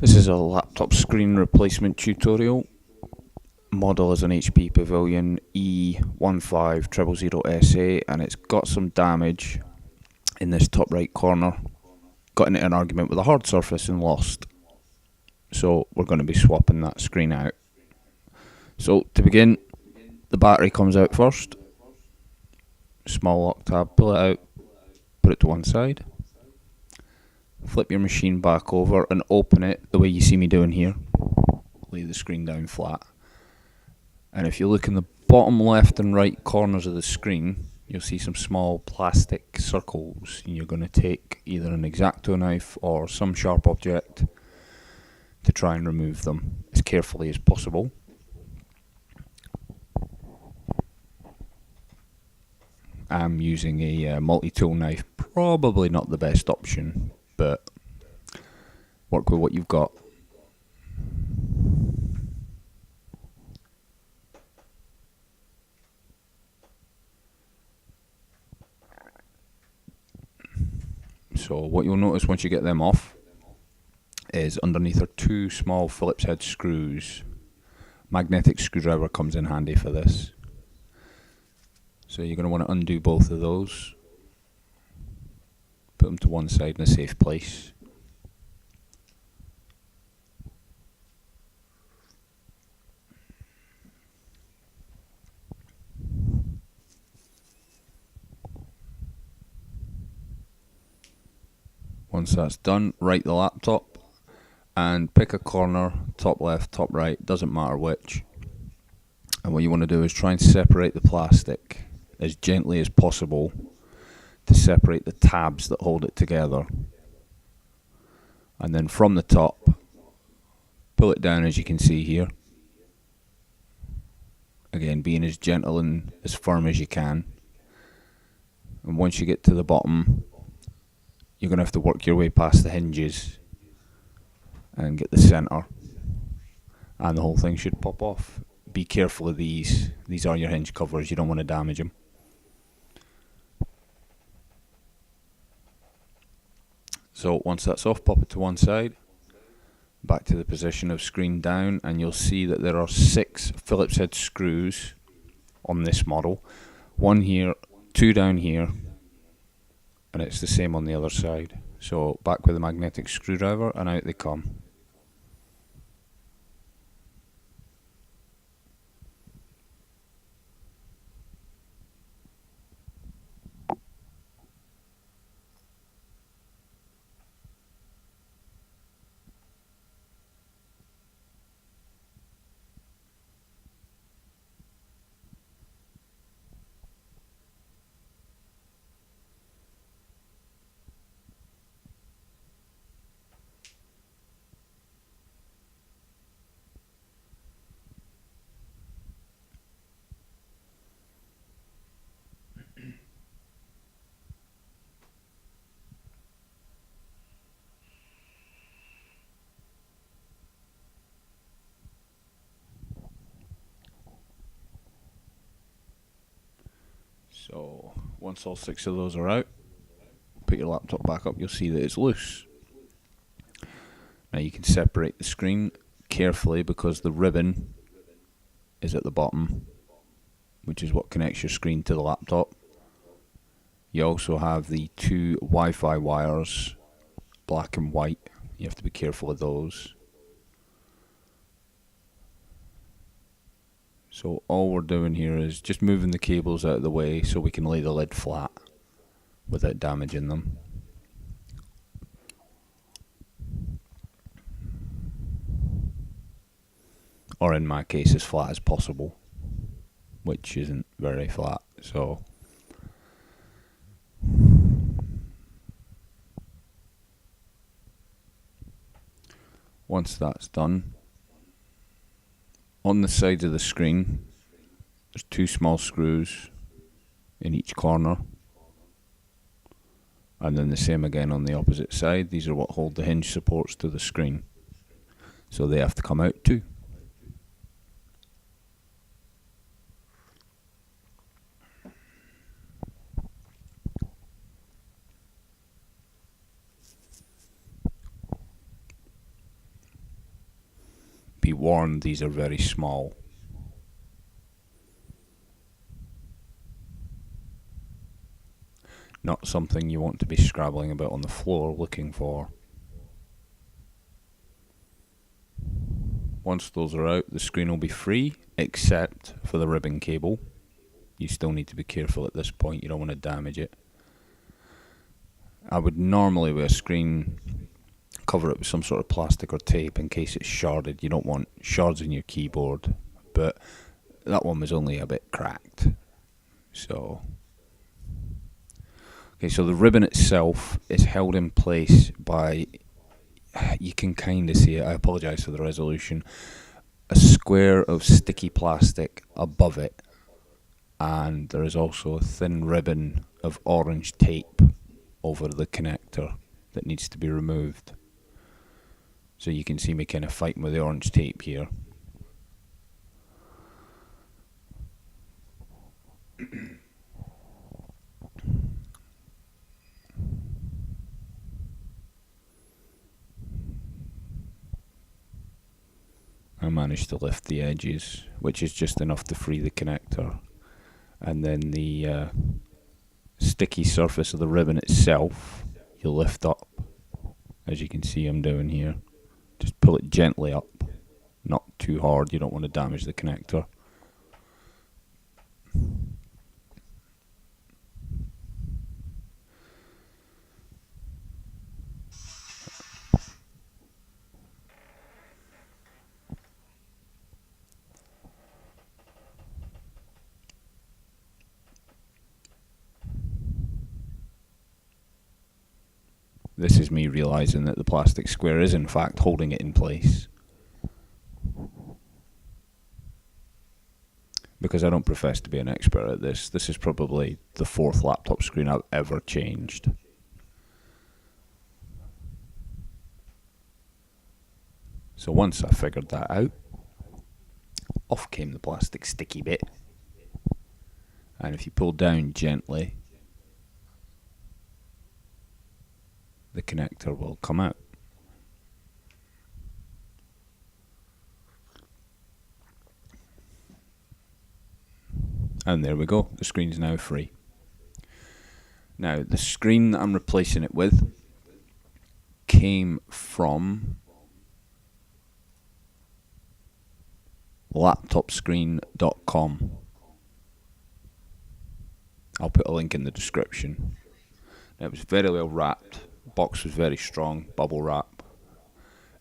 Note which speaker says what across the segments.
Speaker 1: This is a laptop screen replacement tutorial. Model is an HP Pavillion E000SA and it's got some damage in this top right corner. Got into an argument with a hard surface and lost. So we're going to be swapping that screen out. So to begin, the battery comes out first. Small lock tab, pull it out, put it to one side. Flip your machine back over and open it the way you see me doing here. Lay the screen down flat. And if you look in the bottom left and right corners of the screen, you'll see some small plastic circles. And you're going to take either an X-Acto knife or some sharp object to try and remove them as carefully as possible. I'm using a multi-tool knife, probably not the best option, but work with what you've got. So what you'll notice once you get them off is underneath are two small Phillips head screws. Magnetic screwdriver comes in handy for this. So you're going to want to undo both of those. Put them to one side in a safe place. Once that's done, right the laptop and pick a corner, top left, top right, doesn't matter which. And what you want to do is try and separate the plastic as gently as possible to separate the tabs that hold it together. And then from the top, pull it down as you can see here. Again, being as gentle and as firm as you can. And once you get to the bottom, you're going to have to work your way past the hinges and get the center. And the whole thing should pop off. Be careful of these. These are your hinge covers. You don't want to damage them. So once that's off, pop it to one side. Back to the position of screen down, and you'll see that there are 6 Phillips head screws on this model. 1 here, 2 down here, and it's the same on the other side. So back with a magnetic screwdriver and out they come. So once all 6 of those are out, put your laptop back up, you'll see that it's loose. Now you can separate the screen carefully because the ribbon is at the bottom, which is what connects your screen to the laptop. You also have the 2 Wi-Fi wires, black and white. You have to be careful of those. So all we're doing here is just moving the cables out of the way so we can lay the lid flat without damaging them. Or in my case, as flat as possible, which isn't very flat. So once that's done, on the sides of the screen, there's 2 small screws in each corner. And then the same again on the opposite side. These are what hold the hinge supports to the screen. So they have to come out too. be warned, these are very small. Not something you want to be scrabbling about on the floor looking for. Once those are out, the screen will be free, except for the ribbon cable. You still need to be careful at this point, you don't want to damage it. I would normally, with a screen, cover it with some sort of plastic or tape in case it's sharded. You don't want shards in your keyboard, but that one was only a bit cracked. So the ribbon itself is held in place by, you can kind of see it, I apologise for the resolution, a square of sticky plastic above it, and there is also a thin ribbon of orange tape over the connector that needs to be removed. So you can see me kind of fighting with the orange tape here. I managed to lift the edges, which is just enough to free the connector, and then the sticky surface of the ribbon itself you lift up, as you can see I'm doing here. Just pull it gently up, not too hard, you don't want to damage the connector. This is me realising that the plastic square is in fact holding it in place. Because I don't profess to be an expert at this, this is probably the 4th laptop screen I've ever changed. So once I figured that out, off came the plastic sticky bit. And if you pull down gently, the connector will come out. And there we go, the screen's now free. Now, the screen that I'm replacing it with came from laptopscreen.com. I'll put a link in the description. It was very well wrapped. Box was very strong, bubble wrap.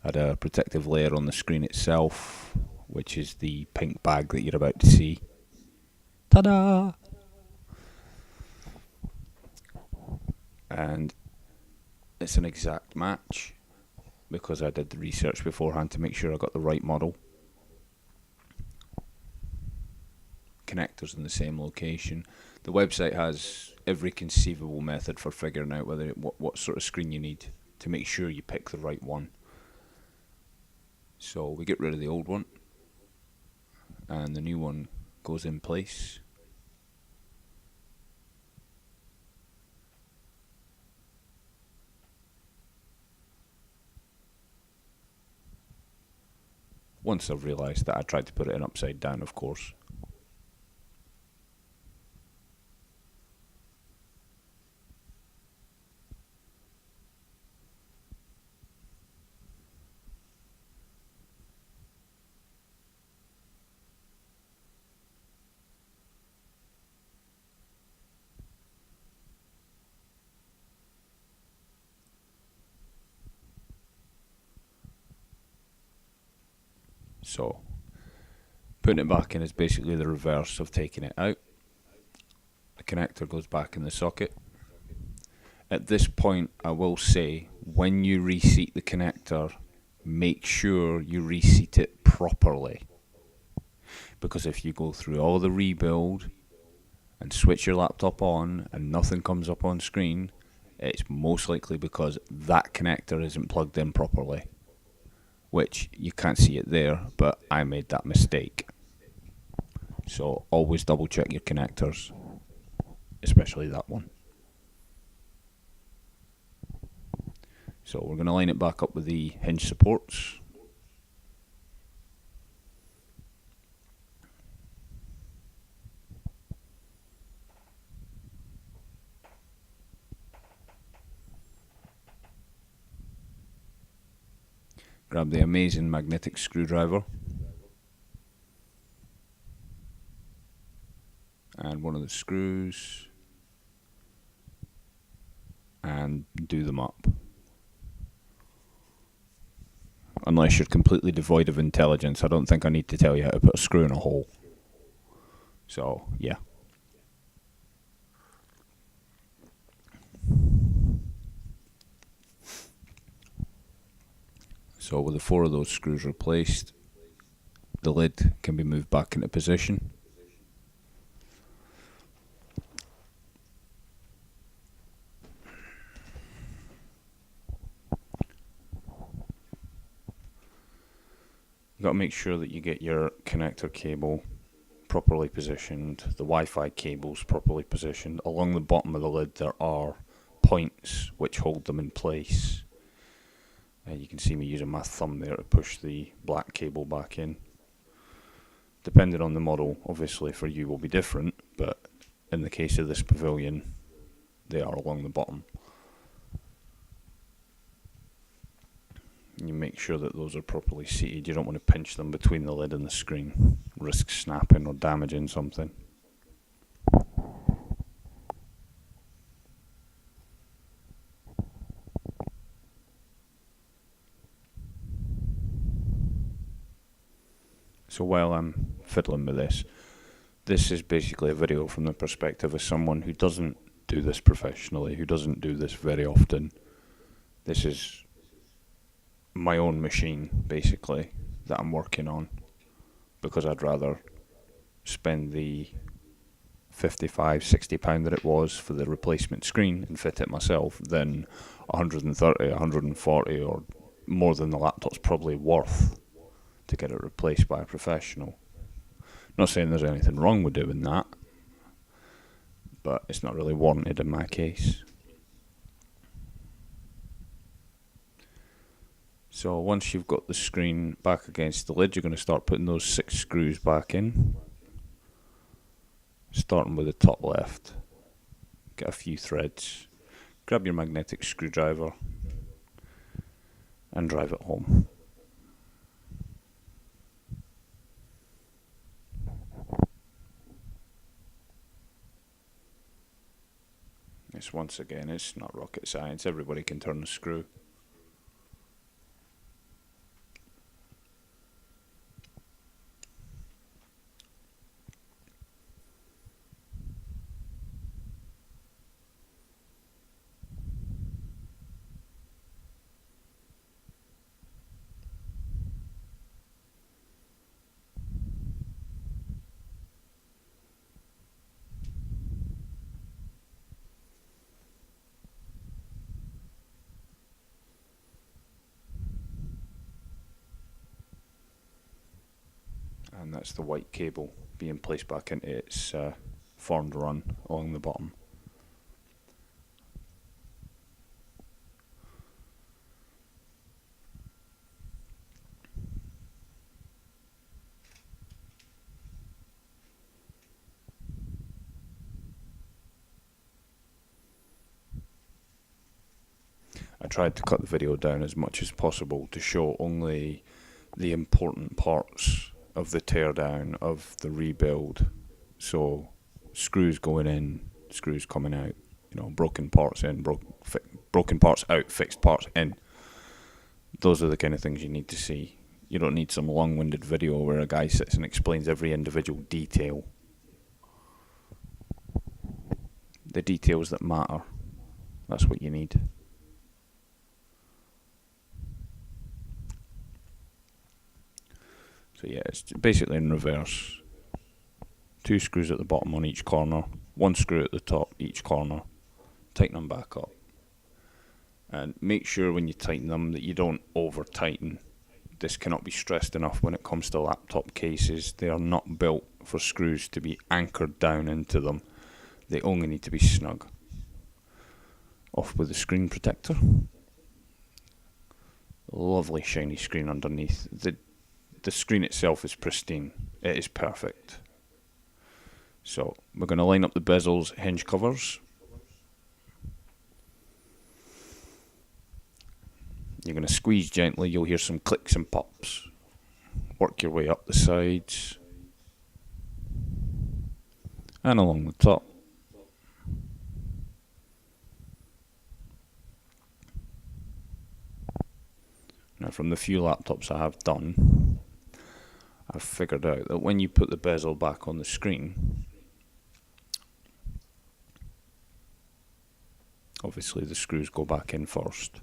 Speaker 1: Had a protective layer on the screen itself, which is the pink bag that you're about to see. Ta-da! And it's an exact match because I did the research beforehand to make sure I got the right model. Connectors in the same location. The website has every conceivable method for figuring out whether what sort of screen you need to make sure you pick the right one. So we get rid of the old one and the new one goes in place. Once I've realised that, I tried to put it in upside down, of course. So, putting it back in is basically the reverse of taking it out. The connector goes back in the socket. At this point, I will say, when you reseat the connector, make sure you reseat it properly. Because if you go through all the rebuild and switch your laptop on and nothing comes up on screen, it's most likely because that connector isn't plugged in properly. Which you can't see it there, but I made that mistake. So always double check your connectors, especially that one. So we're going to line it back up with the hinge supports. Grab the amazing magnetic screwdriver and one of the screws and do them up. Unless you're completely devoid of intelligence, I don't think I need to tell you how to put a screw in a hole. So, yeah. So with the 4 of those screws replaced, the lid can be moved back into position. You've got to make sure that you get your connector cable properly positioned, the Wi-Fi cables properly positioned. Along the bottom of the lid there are points which hold them in place. You can see me using my thumb there to push the black cable back in. Depending on the model, obviously for you will be different, but in the case of this Pavilion, they are along the bottom. You make sure that those are properly seated. You don't want to pinch them between the lid and the screen, risk snapping or damaging something. So while I'm fiddling with this is basically a video from the perspective of someone who doesn't do this professionally, who doesn't do this very often. This is my own machine, basically, that I'm working on, because I'd rather spend the £55–60 that it was for the replacement screen and fit it myself than 130, 140 or more than the laptop's probably worth to get it replaced by a professional. Not saying there's anything wrong with doing that, but it's not really warranted in my case. So once you've got the screen back against the lid, you're going to start putting those 6 screws back in. Starting with the top left, get a few threads, grab your magnetic screwdriver and drive it home. Once again, it's not rocket science, everybody can turn a screw. And that's the white cable being placed back into its formed run along the bottom. I tried to cut the video down as much as possible to show only the important parts of the teardown, of the rebuild. So screws going in, screws coming out, broken parts in, broken parts out, fixed parts in. Those are the kind of things you need to see. You don't need some long-winded video where a guy sits and explains every individual detail. The details that matter, that's what you need. So yeah, it's basically in reverse. 2 screws at the bottom on each corner, 1 screw at the top each corner. Tighten them back up. And make sure when you tighten them that you don't over tighten. This cannot be stressed enough when it comes to laptop cases. They are not built for screws to be anchored down into them. They only need to be snug. Off with the screen protector. Lovely shiny screen underneath. The screen itself is pristine. It is perfect. So we're going to line up the bezels, hinge covers. You're going to squeeze gently, you'll hear some clicks and pops. Work your way up the sides and along the top. Now, from the few laptops I have done, I've figured out that when you put the bezel back on the screen, obviously the screws go back in first,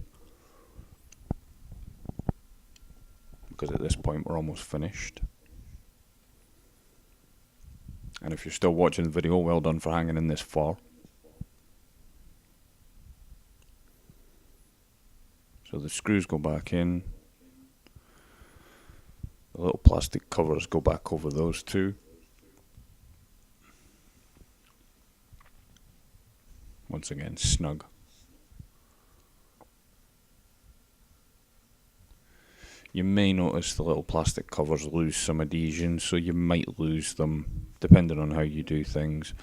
Speaker 1: because at this point we're almost finished. And if you're still watching the video, well done for hanging in this far. So the screws go back in, the little plastic covers go back over those two. Once again, snug. You may notice the little plastic covers lose some adhesion, so you might lose them depending on how you do things.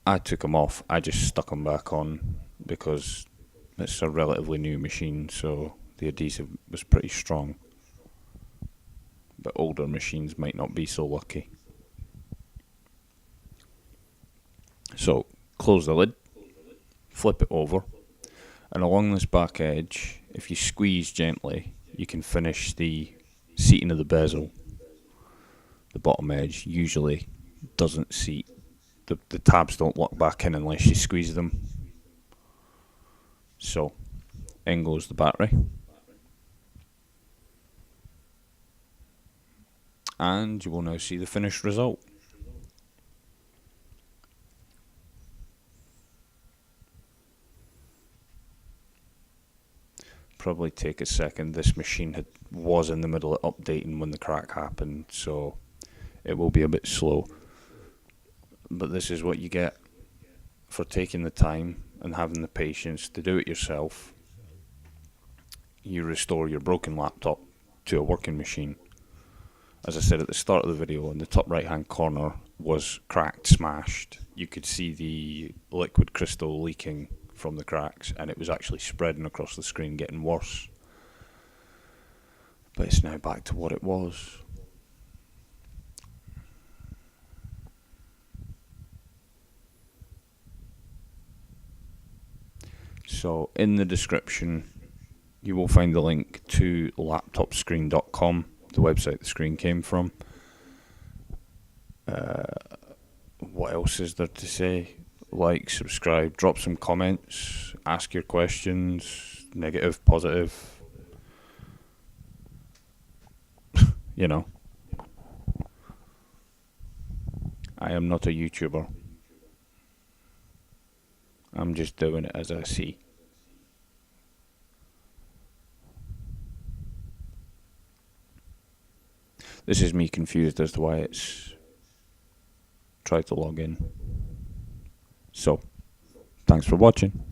Speaker 1: I took them off, I just stuck them back on because it's a relatively new machine, so the adhesive was pretty strong. But older machines might not be so lucky. So, close the lid, flip it over, and along this back edge, if you squeeze gently, you can finish the seating of the bezel. The bottom edge usually doesn't seat. The tabs don't lock back in unless you squeeze them. So, in goes the battery. And you will now see the finished result. Probably take a second. This machine was in the middle of updating when the crack happened, so it will be a bit slow. But this is what you get for taking the time and having the patience to do it yourself. You restore your broken laptop to a working machine. As I said at the start of the video, in the top right hand corner was cracked, smashed. You could see the liquid crystal leaking from the cracks, and it was actually spreading across the screen, getting worse. But it's now back to what it was. So in the description you will find the link to laptopscreen.com, the website the screen came from. What else is there to say? Like, subscribe, drop some comments, ask your questions, negative, positive. You know, I am not a YouTuber. I'm just doing it as I see. This is me confused as to why it's tried to log in. So, thanks for watching.